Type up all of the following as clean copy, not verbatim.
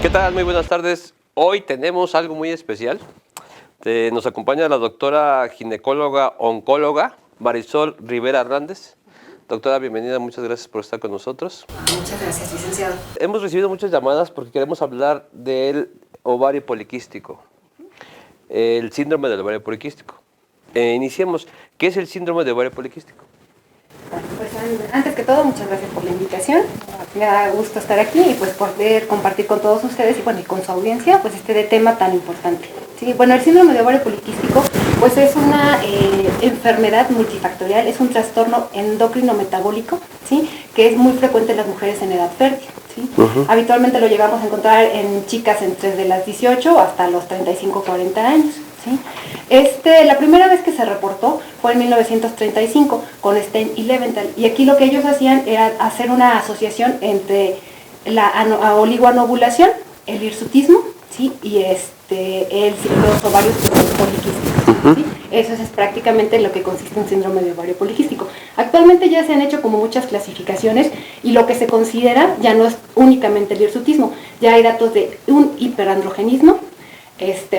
¿Qué tal? Muy buenas tardes. Hoy tenemos algo muy especial. Nos acompaña la doctora ginecóloga oncóloga Marisol Rivera Hernández. Doctora, bienvenida, muchas gracias por estar con nosotros. Muchas gracias, licenciado. Hemos recibido muchas llamadas porque queremos hablar del ovario poliquístico, el síndrome del ovario poliquístico. Iniciemos. ¿Qué es el síndrome del ovario poliquístico? Pues antes que todo, muchas gracias por la invitación. Me da gusto estar aquí y pues poder compartir con todos ustedes y bueno, y con su audiencia pues este tema tan importante. Sí, bueno, el síndrome de ovario poliquístico pues es una enfermedad multifactorial, es un trastorno endocrino metabólico, ¿sí? Que es muy frecuente en las mujeres en edad fértil. ¿Sí? Habitualmente lo llegamos a encontrar en chicas entre de las 18 hasta los 35-40 años. ¿Sí? La primera vez que se reportó fue en 1935 con Stein y Leventhal, y aquí lo que ellos hacían era hacer una asociación entre la oligoanovulación, el hirsutismo, ¿sí? Y los ovarios poliquísticos. ¿Sí? Eso es prácticamente en lo que consiste un síndrome de ovario poliquístico. Actualmente ya se han hecho como muchas clasificaciones y lo que se considera ya no es únicamente el hirsutismo, ya hay datos de un hiperandrogenismo,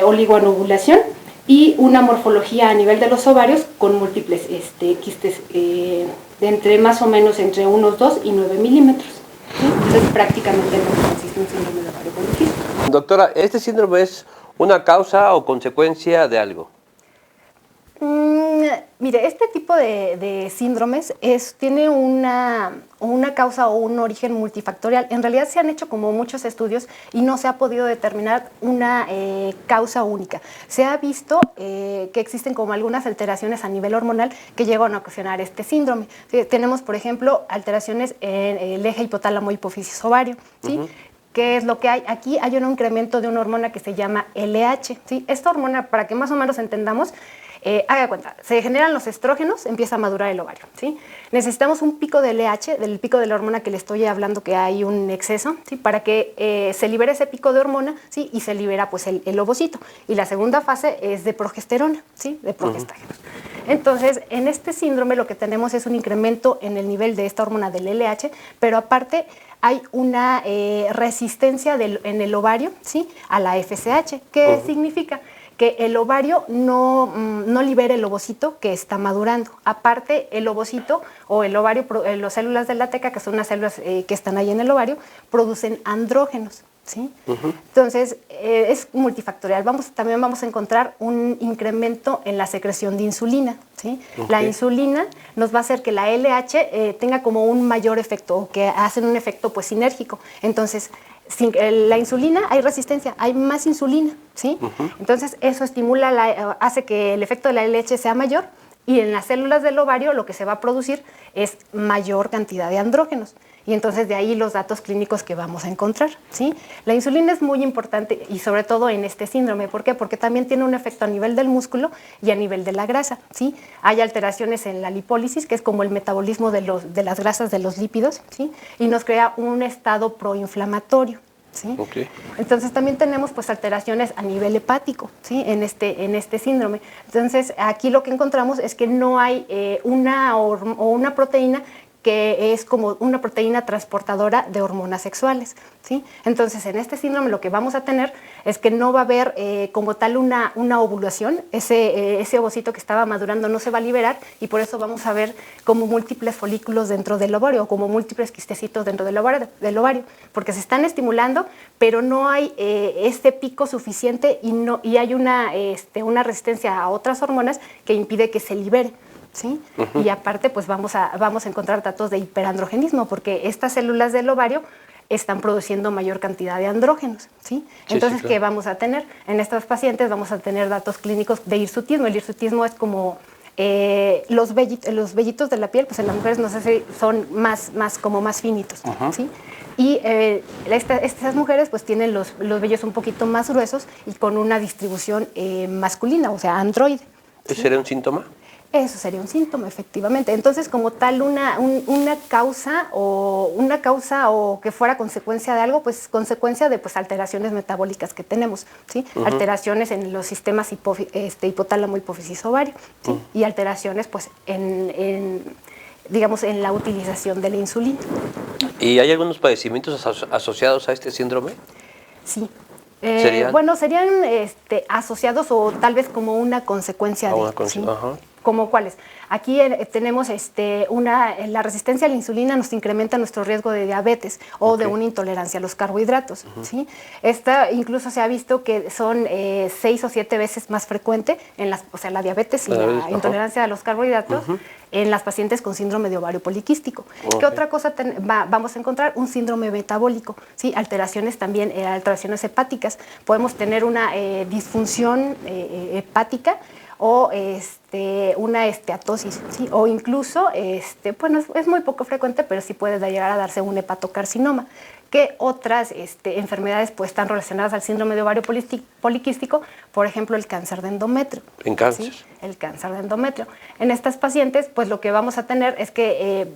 oligoanovulación y una morfología a nivel de los ovarios con múltiples quistes de entre más o menos entre unos 2 y 9 milímetros. ¿Sí? Entonces prácticamente en lo que consiste un síndrome de ovario poliquístico. Doctora, ¿este síndrome es una causa o consecuencia de algo? Mire, este tipo de síndromes tiene una causa o un origen multifactorial. En realidad se han hecho como muchos estudios y no se ha podido determinar una causa única. Se ha visto que existen como algunas alteraciones a nivel hormonal que llegan a ocasionar este síndrome. Tenemos, por ejemplo, alteraciones en el eje hipotálamo hipófisis ovario, ¿sí? ¿Qué es lo que hay? Aquí hay un incremento de una hormona que se llama LH. ¿Sí? Esta hormona, para que más o menos entendamos, haga cuenta, se generan los estrógenos, empieza a madurar el ovario, ¿sí? Necesitamos un pico de LH, del pico de la hormona que le estoy hablando que hay un exceso, ¿sí? Para que se libere ese pico de hormona, ¿sí? Y se libera pues el ovocito. Y la segunda fase es de progesterona, ¿sí? De progestágenos. Entonces, en este síndrome lo que tenemos es un incremento en el nivel de esta hormona del LH, pero aparte hay una resistencia en el ovario, ¿sí? A la FSH. ¿Qué significa? Que el ovario no libera el ovocito que está madurando. Aparte, el ovocito o el ovario, las células de la teca, que son unas células que están ahí en el ovario, producen andrógenos. ¿Sí? Entonces, es multifactorial. También vamos a encontrar un incremento en la secreción de insulina. ¿Sí? La insulina nos va a hacer que la LH tenga como un mayor efecto, o que hacen un efecto pues sinérgico. Entonces, sin la insulina hay resistencia, hay más insulina, ¿sí? Entonces eso estimula, hace que el efecto de la LH sea mayor y en las células del ovario lo que se va a producir es mayor cantidad de andrógenos. Y entonces de ahí los datos clínicos que vamos a encontrar, ¿sí? La insulina es muy importante y sobre todo en este síndrome. ¿Por qué? Porque también tiene un efecto a nivel del músculo y a nivel de la grasa, ¿sí? Hay alteraciones en la lipólisis, que es como el metabolismo de las grasas de los lípidos, ¿sí? Y nos crea un estado proinflamatorio. ¿Sí? Entonces también tenemos pues alteraciones a nivel hepático, ¿sí? en este síndrome. Entonces aquí lo que encontramos es que no hay una proteína que es como una proteína transportadora de hormonas sexuales, ¿sí? Entonces, en este síndrome lo que vamos a tener es que no va a haber como tal una ovulación, ese ovocito que estaba madurando no se va a liberar y por eso vamos a ver como múltiples folículos dentro del ovario o como múltiples quistecitos dentro del ovario, porque se están estimulando, pero no hay este pico suficiente y hay una resistencia a otras hormonas que impide que se libere. ¿Sí? Y aparte pues vamos a encontrar datos de hiperandrogenismo porque estas células del ovario están produciendo mayor cantidad de andrógenos, ¿sí? Entonces, claro. ¿Qué vamos a tener? En estos pacientes vamos a tener datos clínicos de hirsutismo. El hirsutismo es como los vellitos de la piel, pues en las mujeres no sé si son más finitos, ¿sí? Y estas mujeres pues tienen los vellos un poquito más gruesos y con una distribución masculina, o sea, androide. ¿Sí? ¿Ese sería un síntoma? Eso sería un síntoma, efectivamente. Entonces, como tal, una causa o que fuera consecuencia de algo, pues consecuencia de pues, alteraciones metabólicas que tenemos, ¿sí? Alteraciones en los sistemas hipotálamo, hipófisis, ovario, ¿sí? Y alteraciones, pues, digamos, en la utilización de la insulina. ¿Y hay algunos padecimientos asociados a este síndrome? Sí. ¿Serían? Bueno, serían asociados o tal vez como una consecuencia de, ¿sí? Ajá. ¿Como cuáles? Aquí tenemos la resistencia a la insulina nos incrementa nuestro riesgo de diabetes o de una intolerancia a los carbohidratos. ¿Sí? Esta incluso se ha visto que son 6 o 7 veces más frecuente la diabetes y la intolerancia a los carbohidratos en las pacientes con síndrome de ovario poliquístico. ¿Qué otra cosa vamos a encontrar? Un síndrome metabólico, ¿sí? Alteraciones también, alteraciones hepáticas. Podemos tener una disfunción hepática o una esteatosis, ¿sí? O incluso, bueno, es muy poco frecuente, pero sí puede llegar a darse un hepatocarcinoma. ¿Qué otras enfermedades pues, están relacionadas al síndrome de ovario poliquístico? Por ejemplo, el cáncer de endometrio. ¿En cáncer? ¿Sí? El cáncer de endometrio. En estas pacientes, pues lo que vamos a tener es que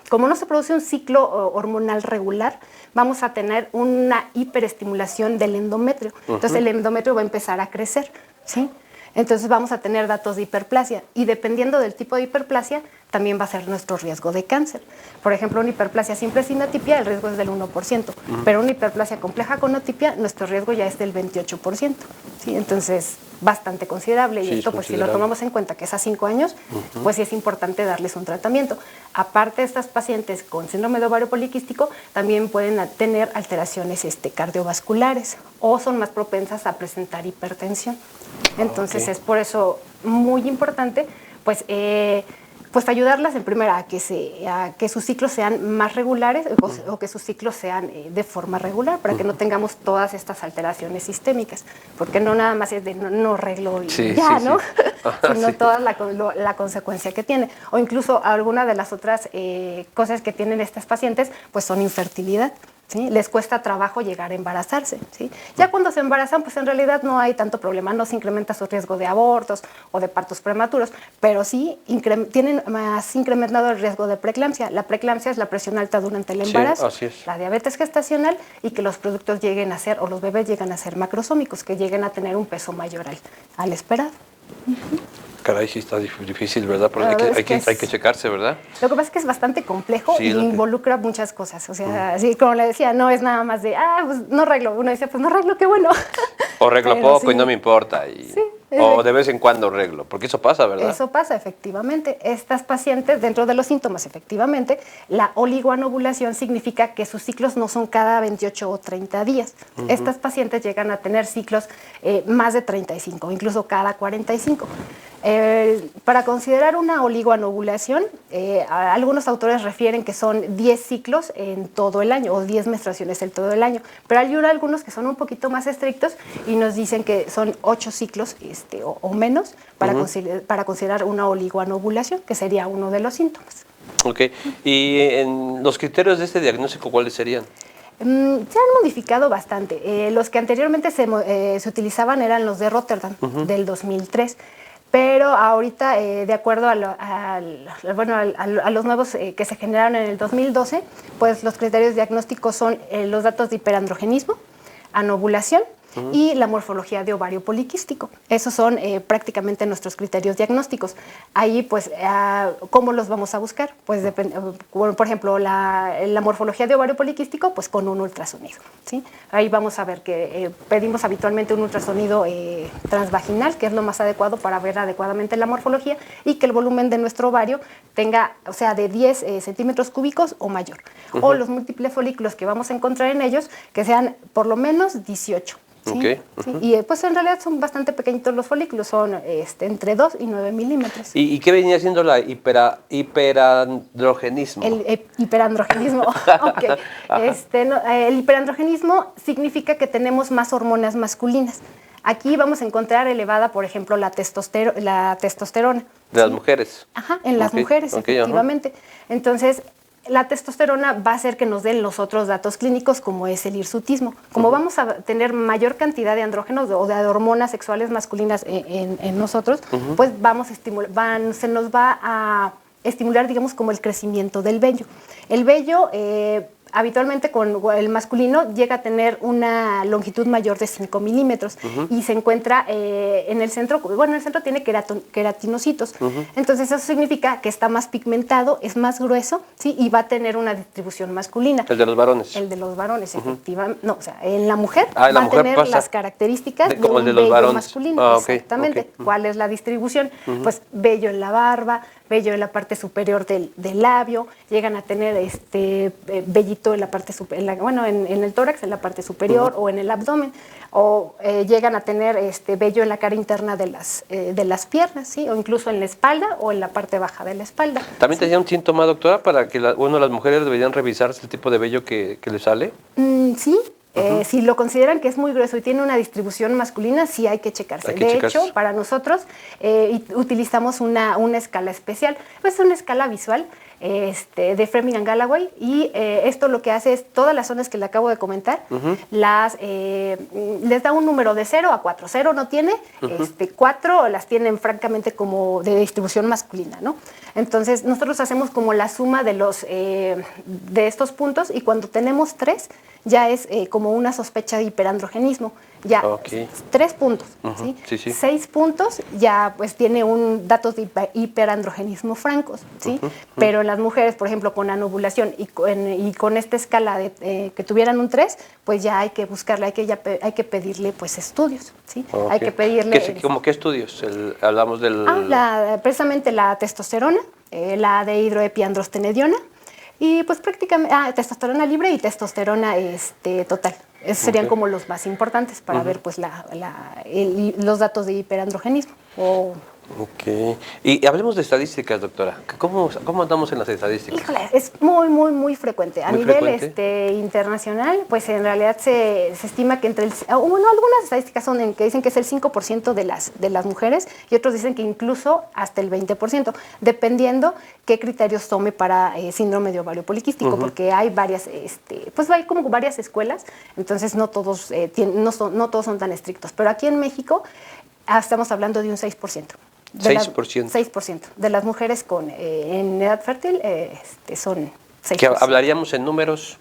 como no se produce un ciclo hormonal regular, vamos a tener una hiperestimulación del endometrio. Entonces el endometrio va a empezar a crecer, ¿sí? Entonces vamos a tener datos de hiperplasia y dependiendo del tipo de hiperplasia también va a ser nuestro riesgo de cáncer. Por ejemplo, una hiperplasia simple sin atipia, el riesgo es del 1%, pero una hiperplasia compleja con atipia, nuestro riesgo ya es del 28%. ¿Sí? Entonces, bastante considerable. Y esto, pues si lo tomamos en cuenta que es a 5 años, pues sí es importante darles un tratamiento. Aparte, estas pacientes con síndrome de ovario poliquístico también pueden tener alteraciones cardiovasculares o son más propensas a presentar hipertensión. Entonces, es por eso muy importante, pues ayudarlas en primera a que sus ciclos sean más regulares o que sus ciclos sean de forma regular para que no tengamos todas estas alteraciones sistémicas, porque no nada más es de no arreglo y ¿no? Sino toda la consecuencia que tiene. O incluso alguna de las otras cosas que tienen estas pacientes pues son infertilidad. ¿Sí? Les cuesta trabajo llegar a embarazarse. ¿Sí? Ya cuando se embarazan, pues en realidad no hay tanto problema, no se incrementa su riesgo de abortos o de partos prematuros, pero sí tienen más incrementado el riesgo de preeclampsia. La preeclampsia es la presión alta durante el embarazo, la diabetes gestacional y que los productos lleguen a ser, o los bebés lleguen a ser macrosómicos, que lleguen a tener un peso mayor al esperado. Caray, sí está difícil, ¿verdad? Porque hay que checarse, ¿verdad? Lo que pasa es que es bastante complejo y involucra muchas cosas. O sea, así como le decía, no es nada más de, pues no arreglo. Uno dice, pues no arreglo, qué bueno. O arreglo poco y no me importa. O de vez en cuando arreglo, porque eso pasa, ¿verdad? Eso pasa, efectivamente. Estas pacientes, dentro de los síntomas, efectivamente, la oligoanovulación significa que sus ciclos no son cada 28 o 30 días. Estas pacientes llegan a tener ciclos más de 35, incluso cada 45. Para considerar una oligoanovulación, algunos autores refieren que son 10 ciclos en todo el año o 10 menstruaciones en todo el año, pero hay algunos que son un poquito más estrictos y nos dicen que son 8 ciclos o menos para considerar una oligoanovulación, que sería uno de los síntomas. Ok, y en los criterios de este diagnóstico, ¿cuáles serían? Se han modificado bastante. Los que anteriormente se utilizaban eran los de Rotterdam, del 2003. Pero ahorita, de acuerdo a los nuevos que se generaron en el 2012, pues los criterios diagnósticos son los datos de hiperandrogenismo, anovulación y la morfología de ovario poliquístico. Esos son prácticamente nuestros criterios diagnósticos. Ahí, pues, ¿cómo los vamos a buscar? Pues, por ejemplo, la morfología de ovario poliquístico, pues con un ultrasonido, ¿sí? Ahí vamos a ver que pedimos habitualmente un ultrasonido transvaginal, que es lo más adecuado para ver adecuadamente la morfología y que el volumen de nuestro ovario tenga, o sea, de 10 centímetros cúbicos o mayor. O los múltiples folículos que vamos a encontrar en ellos, que sean por lo menos 18. ¿Sí? ¿Sí? Y pues en realidad son bastante pequeñitos los folículos, son entre 2 y 9 milímetros. ¿Y qué venía siendo la hiperandrogenismo? El hiperandrogenismo, ok. El hiperandrogenismo significa que tenemos más hormonas masculinas. Aquí vamos a encontrar elevada, por ejemplo, la testosterona. ¿De las mujeres? Ajá, en las mujeres, efectivamente. Entonces, la testosterona va a hacer que nos den los otros datos clínicos, como es el hirsutismo. Como vamos a tener mayor cantidad de andrógenos o de hormonas sexuales masculinas en nosotros, pues se nos va a estimular, digamos, como el crecimiento del vello. El vello habitualmente con el masculino llega a tener una longitud mayor de 5 milímetros y se encuentra en el centro, bueno, el centro tiene queratinocitos. Entonces eso significa que está más pigmentado, es más grueso, ¿sí? Y va a tener una distribución masculina. El de los varones. El de los varones, efectivamente. No, o sea, en la mujer Ah, en la va mujer a tener pasa las características de como un el de los vello varones. masculino. Ah, ok, Exactamente. ok. ¿Cuál es la distribución? Pues vello en la barba, vello en la parte superior del labio, llegan a tener vellito en la parte en el tórax, en la parte superior o en el abdomen, o llegan a tener vello en la cara interna de las piernas, ¿sí? O incluso en la espalda o en la parte baja de la espalda. ¿También ¿sí? tenía un síntoma, doctora, para que las mujeres deberían revisarse el tipo de vello que les sale? Sí. Si lo consideran que es muy grueso y tiene una distribución masculina, sí hay que checarse. Hay que de checarse. hecho, para nosotros utilizamos una escala especial. Pues es una escala visual de Fleming and Galloway y esto lo que hace es todas las zonas que le acabo de comentar, les da un número de 0 a 4. 0 no tiene, 4 las tienen francamente como de distribución masculina, ¿no? Entonces nosotros hacemos como la suma de estos puntos y cuando tenemos 3 ya es como una sospecha de hiperandrogenismo. Ya, 3 puntos, ¿sí? Sí, sí. 6 puntos ya pues tiene datos de hiperandrogenismo francos, ¿sí? Pero en las mujeres, por ejemplo, con anovulación y con esta escala que tuvieran un 3, pues ya hay que buscarle, hay que pedirle pues estudios, ¿sí? Hay que pedirle... ¿Cómo qué estudios? Hablamos del... precisamente la testosterona, la dehidroepiandrostenediona, y pues prácticamente, testosterona libre y testosterona total. Esos serían como los más importantes para ver pues los datos de hiperandrogenismo. Ok. Y hablemos de estadísticas, doctora. ¿Cómo andamos en las estadísticas? Híjole, es muy, muy, muy frecuente. A nivel internacional, pues en realidad se estima que algunas estadísticas son que dicen que es el 5% de las mujeres y otros dicen que incluso hasta el 20%, dependiendo qué criterios tome para síndrome de ovario poliquístico, porque hay varias, pues hay como varias escuelas, entonces no todos son tan estrictos. Pero aquí en México estamos hablando de un 6%. 6%. De las mujeres en edad fértil son 6%. ¿Qué hablaríamos en números?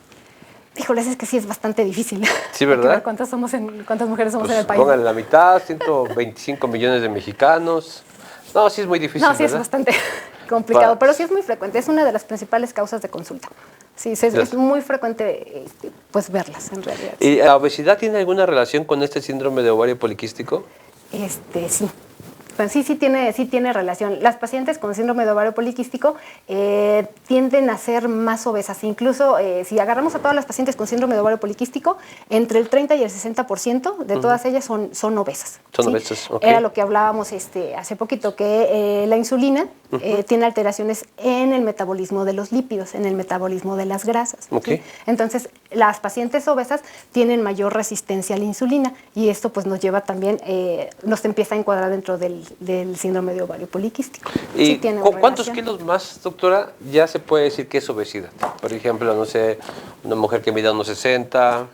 Híjoles, es que sí es bastante difícil. Sí, ¿verdad? ¿Cuántas mujeres somos en el país? Pónganle la mitad, 125 millones de mexicanos. No, sí es muy difícil, No, sí, ¿verdad? Es bastante complicado, pero sí es muy frecuente. Es una de las principales causas de consulta. Sí, es muy frecuente pues verlas en realidad. ¿Y la obesidad tiene alguna relación con este síndrome de ovario poliquístico? Sí. Pues sí tiene relación. Las pacientes con síndrome de ovario poliquístico tienden a ser más obesas. Incluso si agarramos a todas las pacientes con síndrome de ovario poliquístico, entre el 30 y el 60% de todas ellas son obesas. Son obesas, ok. Era lo que hablábamos hace poquito, que la insulina tiene alteraciones en el metabolismo de los lípidos, en el metabolismo de las grasas. Okay. ¿Sí? Entonces, las pacientes obesas tienen mayor resistencia a la insulina y esto pues nos lleva también, nos empieza a encuadrar dentro del síndrome de ovario poliquístico. ¿Y sí tiene cuántos kilos más, doctora, ya se puede decir que es obesidad? Por ejemplo, no sé, una mujer que mida unos 60,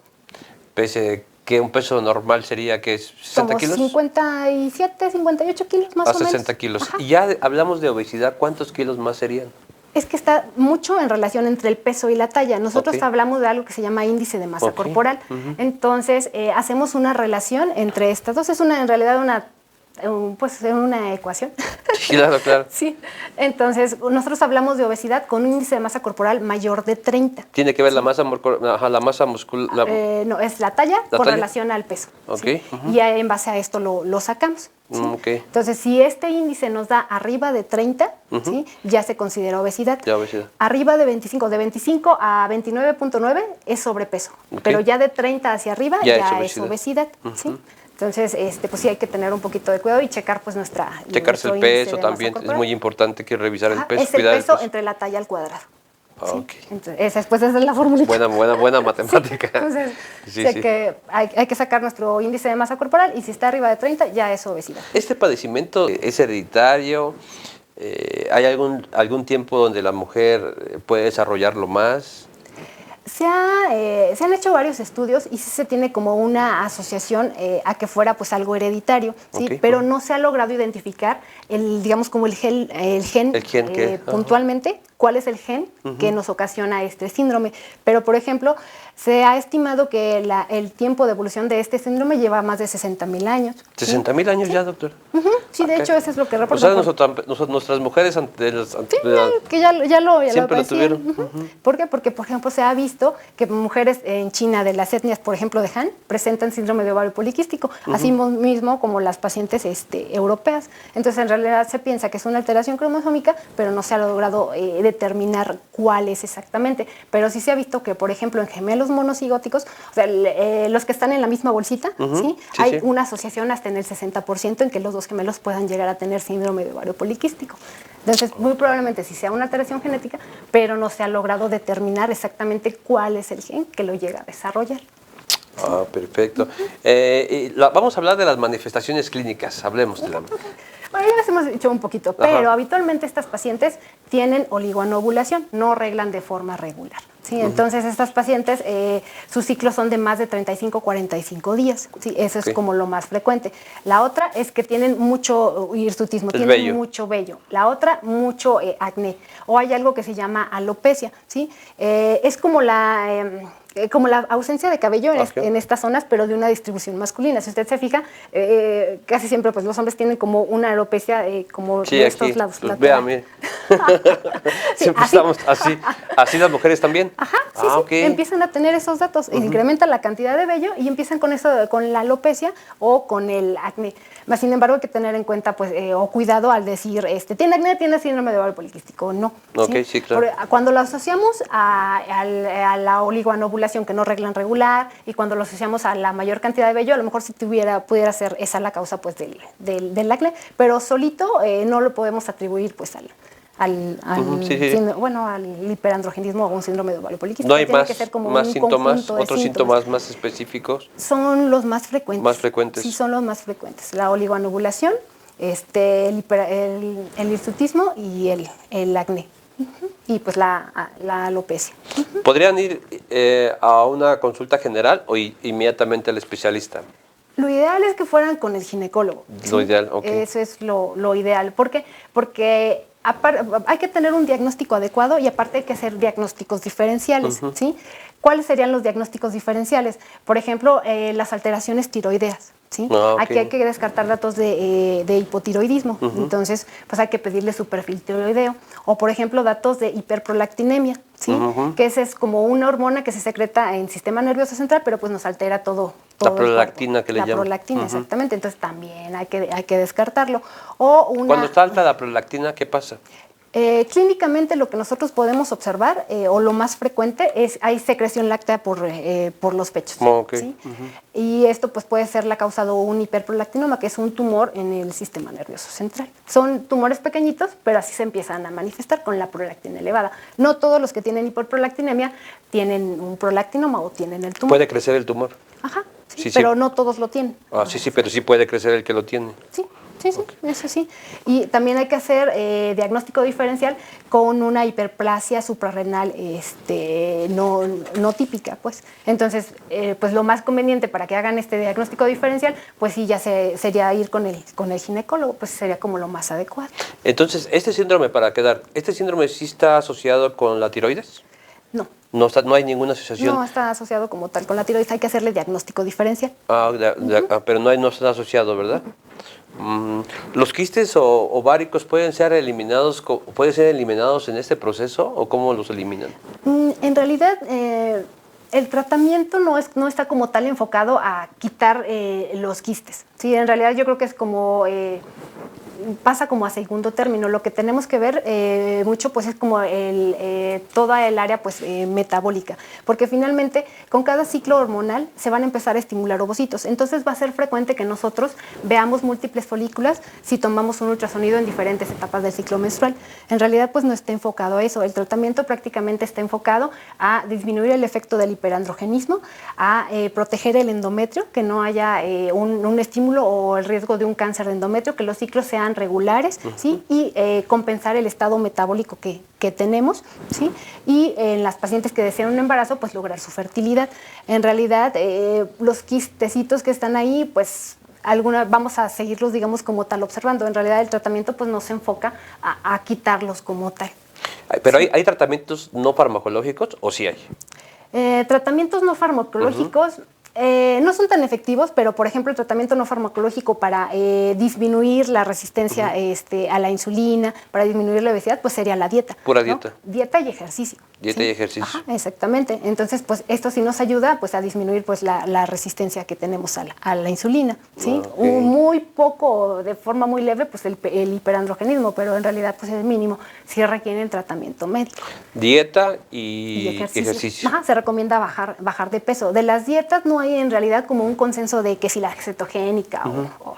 que un peso normal sería que es 60 kilos. 57, 58 kilos más o menos. 60 kilos. Ajá. Y ya hablamos de obesidad, ¿cuántos kilos más serían? Es que está mucho en relación entre el peso y la talla. Nosotros hablamos de algo que se llama índice de masa corporal. Entonces, hacemos una relación entre estas dos. Es en realidad una ecuación. Sí, claro. Sí. Entonces, nosotros hablamos de obesidad con un índice de masa corporal mayor de 30. ¿Tiene que ver la masa muscular? No, es la talla con relación al peso. Okay. ¿sí? Y en base a esto lo sacamos. ¿sí? Entonces, si este índice nos da arriba de 30, ¿sí? Ya se considera obesidad. Ya obesidad. Arriba de 25 a 29.9 es sobrepeso. Pero ya de 30 hacia arriba ya es obesidad. ¿sí? Entonces, pues sí hay que tener un poquito de cuidado y checar pues Checarse el peso también, es muy importante que revisar el peso. Es el peso entre la talla al cuadrado. Okay. Entonces, esa es la formulita. Buena matemática. Sí, entonces, hay que sacar nuestro índice de masa corporal y si está arriba de 30 ya es obesidad. ¿Este padecimiento es hereditario? ¿Hay algún tiempo donde la mujer puede desarrollarlo más? Se han hecho varios estudios y sí se tiene como una asociación a que fuera pues algo hereditario, ¿sí? Pero no se ha logrado identificar digamos como el gen puntualmente cuál es el gen que nos ocasiona este síndrome. Pero, por ejemplo, se ha estimado que el tiempo de evolución de este síndrome lleva más de 60,000 años. ¿60,000 años ya, doctor? Sí, de hecho, eso es lo que reporta. O sea, nuestras mujeres Que ya lo siempre lo padecían. tuvieron. ¿Por qué? Porque, por ejemplo, se ha visto que mujeres en China de las etnias, por ejemplo, de Han, presentan síndrome de ovario poliquístico, así mismo como las pacientes europeas. Entonces, en realidad se piensa que es una alteración cromosómica, pero no se ha logrado determinar cuál es exactamente. Pero sí se ha visto que, por ejemplo, en gemelos monocigóticos, o sea, los que están en la misma bolsita, ¿sí? Hay una asociación hasta en el 60% en que los dos gemelos puedan llegar a tener síndrome de ovario poliquístico. Entonces, muy probablemente sí sea una alteración genética, pero no se ha logrado determinar exactamente cuál es el gen que lo llega a desarrollar. Ah, perfecto. Vamos a hablar de las manifestaciones clínicas. Hablemos de la... Bueno, ya les hemos dicho un poquito, pero habitualmente estas pacientes tienen oligoanovulación, no reglan de forma regular. ¿Sí? Entonces, estas pacientes, sus ciclos son de más de 35-45 días. ¿Sí? Eso es como lo más frecuente. La otra es que tienen mucho hirsutismo, tienen mucho vello. La otra, mucho acné. O hay algo que se llama alopecia. ¿Sí? Es como la ausencia de cabello en estas zonas, pero de una distribución masculina. Si usted se fija, casi siempre pues, los hombres tienen como una alopecia como de estos lados. Vea, mire. Siempre estamos así. ¿Así las mujeres también? Ajá, sí. Empiezan a tener esos datos, incrementan la cantidad de vello y empiezan con eso, con la alopecia o con el acné. Más sin embargo, hay que tener en cuenta, pues, o cuidado al decir, ¿tiene acné, tiene síndrome de ovario poliquístico? No. Sí, claro. Cuando lo asociamos a la oligoanovulación, que no reglan regular, y cuando lo asociamos a la mayor cantidad de vello, a lo mejor si pudiera ser esa la causa, pues, del acné, pero solito no lo podemos atribuir, pues, al hiperandrogenismo o un síndrome de ovario poliquístico. ¿No hay Tiene que ser como más un síntomas, otros síntomas síntomas más específicos? Son los más frecuentes. ¿Más frecuentes? Sí, son los más frecuentes. La oligoanovulación, el hirsutismo y el acné. Y pues la alopecia. ¿Podrían ir a una consulta general o inmediatamente al especialista? Lo ideal es que fueran con el ginecólogo. Lo ideal, ok. Eso es lo ideal. ¿Por qué? Porque hay que tener un diagnóstico adecuado y aparte hay que hacer diagnósticos diferenciales, ¿sí? ¿Cuáles serían los diagnósticos diferenciales? Por ejemplo, las alteraciones tiroideas, ¿sí? Aquí hay que descartar datos de hipotiroidismo, entonces pues hay que pedirle su perfil tiroideo. O por ejemplo, datos de hiperprolactinemia, ¿sí? Que esa es como una hormona que se secreta en el sistema nervioso central, pero pues nos altera todo la prolactina que le llaman. La prolactina, exactamente. Entonces también hay que descartarlo. Cuando está alta la prolactina, ¿qué pasa? Clínicamente lo que nosotros podemos observar, o lo más frecuente, hay secreción láctea por los pechos. ¿Sí? Y esto pues, puede ser la causa de un hiperprolactinoma, que es un tumor en el sistema nervioso central. Son tumores pequeñitos, pero así se empiezan a manifestar con la prolactina elevada. No todos los que tienen hiperprolactinemia tienen un prolactinoma o tienen el tumor. ¿Puede crecer el tumor? Ajá, pero no todos lo tienen. Sí, pero sí puede crecer el que lo tiene. Sí, eso sí. Y también hay que hacer diagnóstico diferencial con una hiperplasia suprarrenal no típica, pues. Entonces, pues lo más conveniente para que hagan este diagnóstico diferencial, pues sí, ya sería ir con el ginecólogo, pues sería como lo más adecuado. Entonces, ¿este síndrome sí está asociado con la tiroides? No. No hay ninguna asociación. No está asociado como tal con la tiroides, hay que hacerle diagnóstico diferencial. Pero no está asociado, ¿verdad? ¿Los quistes o ováricos pueden ser eliminados en este proceso o cómo los eliminan? En realidad, el tratamiento no está como tal enfocado a quitar los quistes. Sí, en realidad yo creo que es como pasa como a segundo término. Lo que tenemos que ver mucho pues es como toda el área pues metabólica, porque finalmente con cada ciclo hormonal se van a empezar a estimular ovocitos, entonces va a ser frecuente que nosotros veamos múltiples folículas si tomamos un ultrasonido en diferentes etapas del ciclo menstrual. En realidad pues no está enfocado a eso, el tratamiento prácticamente está enfocado a disminuir el efecto del hiperandrogenismo, a proteger el endometrio, que no haya un estímulo o el riesgo de un cáncer de endometrio, que los ciclos sean regulares, ¿sí? Y compensar el estado metabólico que tenemos, ¿sí? Y en las pacientes que desean un embarazo, pues lograr su fertilidad. En realidad, los quistecitos que están ahí, pues vamos a seguirlos, digamos, como tal observando. En realidad el tratamiento pues no se enfoca a quitarlos como tal. Pero ¿hay tratamientos no farmacológicos o sí hay? Tratamientos no farmacológicos no son tan efectivos, pero por ejemplo el tratamiento no farmacológico para disminuir la resistencia a la insulina, para disminuir la obesidad, pues sería la dieta. Pura ¿no? dieta. Dieta y ejercicio. Dieta ¿sí? y ejercicio. Ajá, exactamente. Entonces, pues esto sí nos ayuda pues a disminuir pues la resistencia que tenemos a la insulina. ¿sí? Okay. Muy poco, de forma muy leve, pues el hiperandrogenismo, pero en realidad pues es mínimo. Sí requieren tratamiento médico. Dieta y ejercicio. Ajá, se recomienda bajar de peso. De las dietas no hay en realidad como un consenso de que si la cetogénica o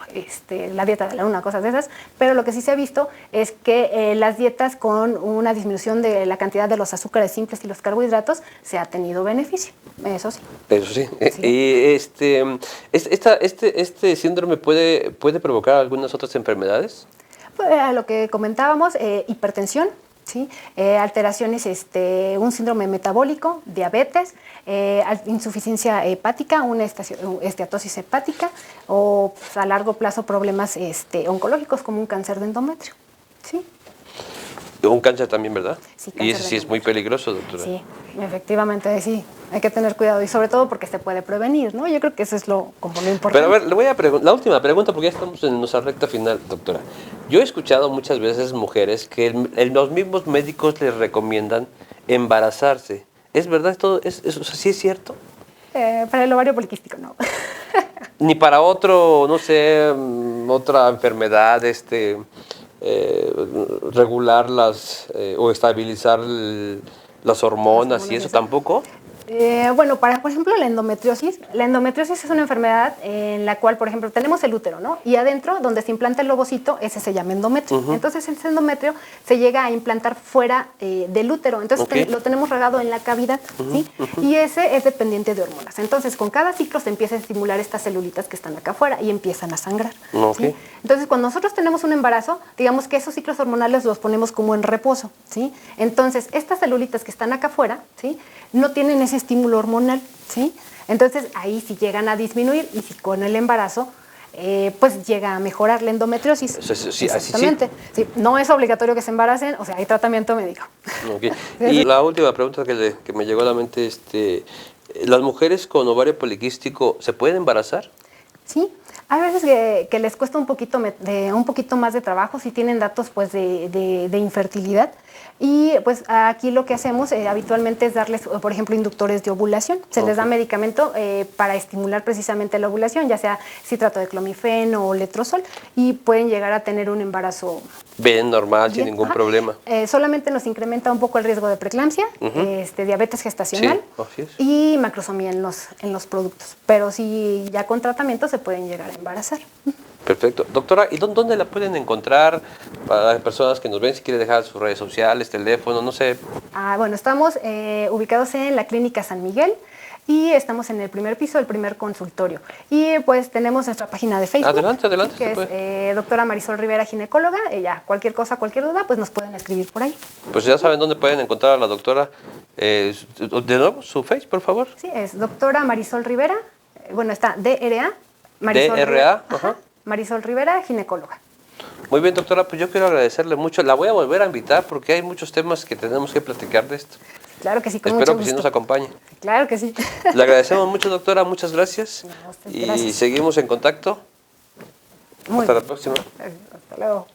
la dieta de la luna, cosas de esas, pero lo que sí se ha visto es que las dietas con una disminución de la cantidad de los azúcares simples y los carbohidratos se ha tenido beneficio, eso sí. Eso sí. Sí. Y este síndrome puede provocar algunas otras enfermedades. Pues, a lo que comentábamos, hipertensión, ¿sí? Alteraciones, un síndrome metabólico, diabetes, insuficiencia hepática, una esteatosis hepática o pues, a largo plazo problemas oncológicos como un cáncer de endometrio. ¿Sí? Un cáncer también, ¿verdad? Sí, y ese sí es muy peligroso, doctora. Sí, efectivamente, sí. Hay que tener cuidado y sobre todo porque se puede prevenir, ¿no? Yo creo que eso es como lo importante. Pero a ver, le voy a preguntar, la última pregunta porque ya estamos en nuestra recta final, doctora. Yo he escuchado muchas veces mujeres que los mismos médicos les recomiendan embarazarse. ¿Es verdad esto? ¿Eso sí es cierto? Para el ovario poliquístico, no. Ni para otro, no sé, otra enfermedad, regular o estabilizar las hormonas y eso tampoco. Bueno, por ejemplo, la endometriosis. La endometriosis es una enfermedad en la cual, por ejemplo, tenemos el útero, ¿no? Y adentro, donde se implanta el ovocito, ese se llama endometrio. Entonces, ese endometrio se llega a implantar fuera del útero. Entonces, lo tenemos regado en la cavidad, ¿sí? Y ese es dependiente de hormonas. Entonces, con cada ciclo se empieza a estimular estas celulitas que están acá afuera y empiezan a sangrar. ¿sí? Entonces, cuando nosotros tenemos un embarazo, digamos que esos ciclos hormonales los ponemos como en reposo, ¿sí? Entonces, estas celulitas que están acá afuera, ¿sí? No tienen ese estímulo hormonal, ¿sí? Entonces ahí sí llegan a disminuir y si con el embarazo pues llega a mejorar la endometriosis. Sí, exactamente. Sí, no es obligatorio que se embaracen, o sea, hay tratamiento médico. Okay. Y la última pregunta que me llegó a la mente, ¿las mujeres con ovario poliquístico se pueden embarazar? Sí, hay veces que les cuesta un poquito más de trabajo si tienen datos pues de infertilidad. Y pues aquí lo que hacemos habitualmente es darles, por ejemplo, inductores de ovulación. Se les da medicamento para estimular precisamente la ovulación, ya sea citrato de clomifeno o letrozol, y pueden llegar a tener un embarazo bien normal, sin ningún problema. Solamente nos incrementa un poco el riesgo de preeclampsia, diabetes gestacional y macrosomía en los productos. Pero sí, ya con tratamiento se pueden llegar a embarazar. Perfecto. Doctora, ¿y dónde la pueden encontrar para las personas que nos ven? Si quiere dejar sus redes sociales, teléfono, no sé. Bueno, estamos ubicados en la Clínica San Miguel y estamos en el primer piso, el primer consultorio. Y pues tenemos nuestra página de Facebook. Adelante. Que es doctora Marisol Rivera, ginecóloga. Cualquier cosa, cualquier duda, pues nos pueden escribir por ahí. Pues ya saben dónde pueden encontrar a la doctora. De nuevo, su face, por favor. Sí, es doctora Marisol Rivera. Bueno, está DRA. Marisol Rivera. Ajá. Marisol Rivera, ginecóloga. Muy bien, doctora, pues yo quiero agradecerle mucho. La voy a volver a invitar porque hay muchos temas que tenemos que platicar de esto. Claro que sí, con Espero mucho que gusto. sí nos acompañe. Claro que sí. Le agradecemos mucho, doctora, muchas gracias. No, y gracias. seguimos en contacto. Muy Hasta bien. la próxima. Hasta luego.